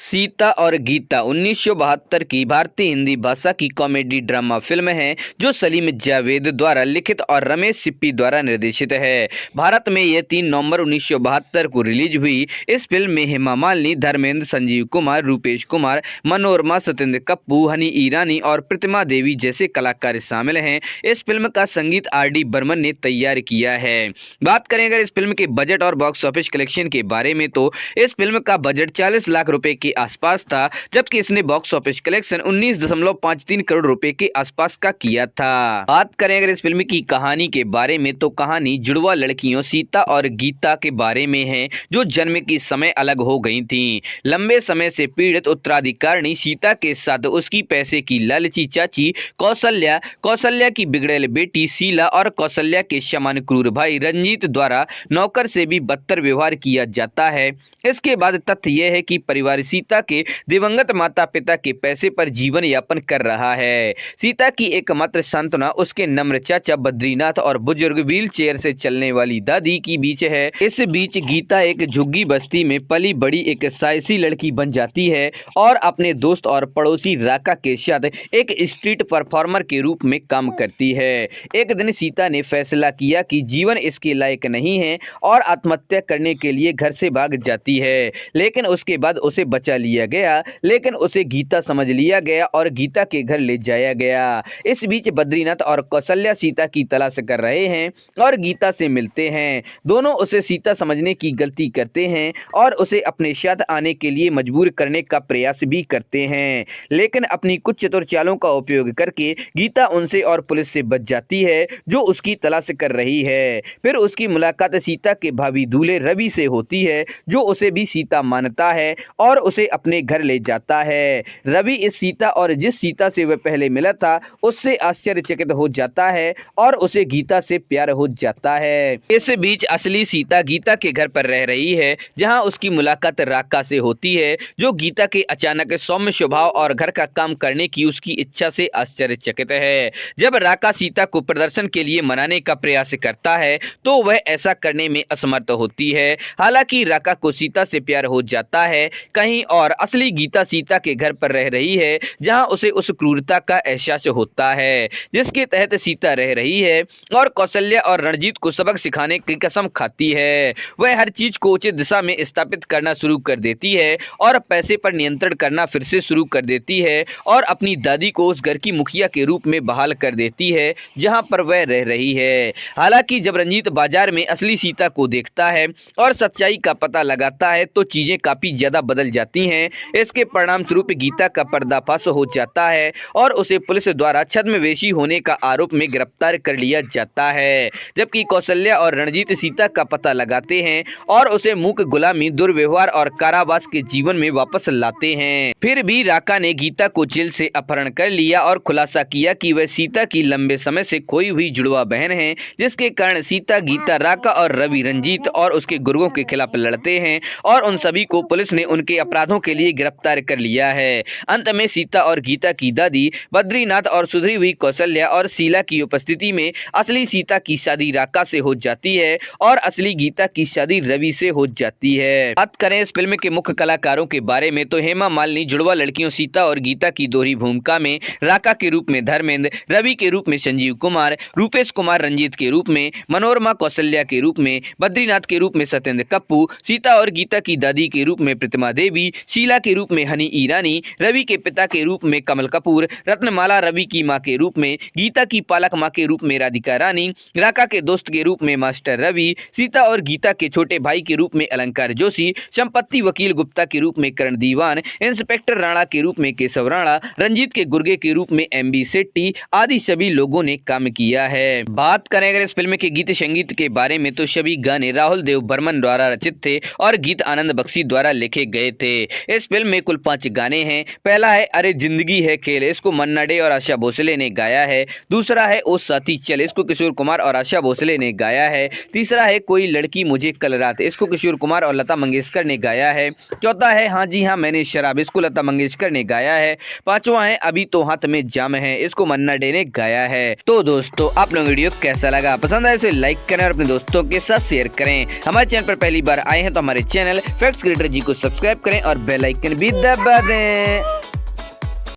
सीता और गीता 1972 की भारतीय हिंदी भाषा की कॉमेडी ड्रामा फिल्म है जो सलीम जावेद द्वारा लिखित और रमेश सिप्पी द्वारा निर्देशित है। भारत में यह 3 नवंबर 1972 को रिलीज हुई। इस फिल्म में हेमा मालिनी, धर्मेंद्र, संजीव कुमार, रूपेश कुमार, मनोरमा, सत्येंद्र कप्पू, हनी ईरानी और प्रतिमा देवी जैसे कलाकार शामिल हैं। इस फिल्म का संगीत R.D. बर्मन ने तैयार किया है। बात करें अगर इस फिल्म के बजट और बॉक्स ऑफिस कलेक्शन के बारे में तो इस फिल्म का बजट 40 लाख रुपए के आसपास था, जबकि इसने बॉक्स ऑफिस कलेक्शन 19.53 करोड़ रुपए के आसपास का किया था। बात करें अगर इस फिल्म की कहानी के बारे में तो कहानी जुड़वा लड़कियों सीता और गीता के बारे में है जो जन्म के समय अलग हो गई थीं। लंबे समय से पीड़ित उत्तराधिकारिणी सीता के साथ उसकी पैसे की लालची चाची कौशल्या की बिगड़ैल बेटी शीला और कौशल्या के समान क्रूर भाई रंजीत द्वारा नौकर से भी बदतर व्यवहार किया जाता है। इसके बाद तथ्य यह है कि परिवार सीता के दिवंगत माता पिता के पैसे पर जीवन यापन कर रहा है। सीता की एकमात्र सांत्वना उसके नम्र चाचा बद्रीनाथ और बुजुर्ग व्हील चेयर से चलने वाली दादी की बीच है। इस बीच गीता एक झुग्गी बस्ती में पली बड़ी एक साहसी लड़की बन जाती है और अपने दोस्त और पड़ोसी राका के साथ एक स्ट्रीट परफॉर्मर के रूप में काम करती है। एक दिन सीता ने फैसला किया कि जीवन इसके लायक नहीं है और आत्महत्या करने के लिए घर से भाग जाती है, लेकिन उसके बाद उसे बचा लिया गया, लेकिन उसे गीता समझ लिया गया और गीता के घर ले जाया गया। इस बीच बद्रीनाथ और कौशल्या सीता की तलाश कर रहे हैं और गीता से मिलते हैं। दोनों उसे सीता समझने की गलती करते हैं और उसे अपने साथ आने के लिए मजबूर करने का प्रयास भी करते हैं, लेकिन अपनी कुछ चतुर चालों का उपयोग करके गीता उनसे और पुलिस से बच जाती है जो उसकी तलाश कर रही है। फिर उसकी मुलाकात सीता के भाभी दूल्हे रवि से होती है जो उसे भी सीता मानता है और उसे अपने घर ले जाता है। रवि इस सीता और जिस सीता से वह पहले मिला था उससे आश्चर्यचकित हो जाता है और उसे गीता से प्यार हो जाता है। इस बीच असली सीता गीता के घर पर रह रही है जहां उसकी मुलाकात राका से होती है जो गीता के अचानक सौम्य स्वभाव और घर का काम करने की उसकी इच्छा से आश्चर्यचकित है। जब राका सीता को प्रदर्शन के लिए मनाने का प्रयास करता है तो वह ऐसा करने में असमर्थ होती है। हालांकि राका को सीता से प्यार हो जाता है, कहीं और असली गीता सीता के घर पर रह रही है जहां उसे उस क्रूरता का एहसास होता है जिसके तहत सीता रह रही है और कौशल्या और रणजीत को सबक सिखाने की कसम खाती है। वह हर चीज को उचित दिशा में स्थापित करना शुरू कर देती है और पैसे पर नियंत्रण करना फिर से शुरू कर देती है और अपनी दादी को उस घर की मुखिया के रूप में बहाल कर देती है जहां पर वह रह रही है। हालांकि जब रंजीत बाजार में असली सीता को देखता है और सच्चाई का पता लगाता है तो चीजें काफी ज्यादा बदल जाती हैं। इसके परिणाम स्वरूप गीता का पर्दाफाश हो जाता है और उसे पुलिस द्वारा छद्मवेशी होने का आरोप में गिरफ्तार कर लिया जाता है, जबकि कौशल्या और रणजीत सीता का पता लगाते हैं और उसे मूक गुलामी, दुर्व्यवहार और कारावास के जीवन में वापस लाते हैं। फिर भी राका ने गीता को जेल से अपहरण कर लिया और खुलासा किया कि वह सीता की लंबे समय से खोई हुई जुड़वा बहन है, जिसके कारण सीता, गीता, राका और रवि रंजीत और उसके गुर्गों के खिलाफ लड़ते हैं और उन सभी को पुलिस ने उनके अपराधों के लिए गिरफ्तार कर लिया है। अंत में सीता और गीता की दादी बद्रीनाथ और सुधरी हुई कौशल्या और शीला की उपस्थिति में असली सीता की शादी राका से हो जाती है और असली गीता की शादी रवि से हो जाती है। बात करें इस फिल्म के मुख्य कलाकारों के बारे में तो हेमा मालिनी जुड़वा लड़कियों सीता और गीता की दोहरी भूमिका में राका के रूप में धर्मेंद्र, रवि के रूप में संजीव कुमार, रूपेश कुमार रंजीत के रूप में, मनोरमा कौशल्या के रूप में, बद्रीनाथ के रूप में सत्येंद्र कप्पू, सीता और गीता की दादी के रूप में प्रतिमा देवी, शीला के रूप में हनी ईरानी, रवि के पिता के रूप में कमल कपूर, रत्नमाला रवि की मां के रूप में, गीता की पालक मां के रूप में राधिका रानी, राका के दोस्त के रूप में मास्टर रवि, सीता और गीता के छोटे भाई के रूप में अलंकार जोशी, संपत्ति वकील गुप्ता के रूप में करण दीवान, इंस्पेक्टर राणा के रूप में केशव राणा, रंजीत के गुर्गे के रूप में MB शेट्टी आदि सभी लोगों ने काम किया है। बात करें अगर इस फिल्म के गीत संगीत के बारे में तो सभी गाने राहुल देव बर्मन द्वारा रचित थे और गीत आनंद बख्शी द्वारा लिखे गए थे। इस फिल्म में कुल 5 गाने हैं। पहला है अरे जिंदगी है खेल, इसको मन्ना डे और आशा भोसले ने गाया है। दूसरा है ओ साथी चल, इसको किशोर कुमार और आशा भोसले ने गाया है। तीसरा है कोई लड़की मुझे कल रात, इसको किशोर कुमार और लता मंगेशकर ने गाया है। चौथा है हाँ जी हाँ मैंने शराब, इसको लता मंगेशकर ने गाया है। पांचवा है अभी तो हाथ में जाम है, इसको मन्ना डे ने गाया है। तो दोस्तों आप लोगों को वीडियो कैसा लगा, पसंद आए तो लाइक करें और अपने दोस्तों के साथ शेयर करें। हमारे चैनल पर पहली बार आए हैं तो हमारे चैनल फैक्ट्स क्रिएटर जी को सब्सक्राइब करें और और बेल आइकन भी दबा दें।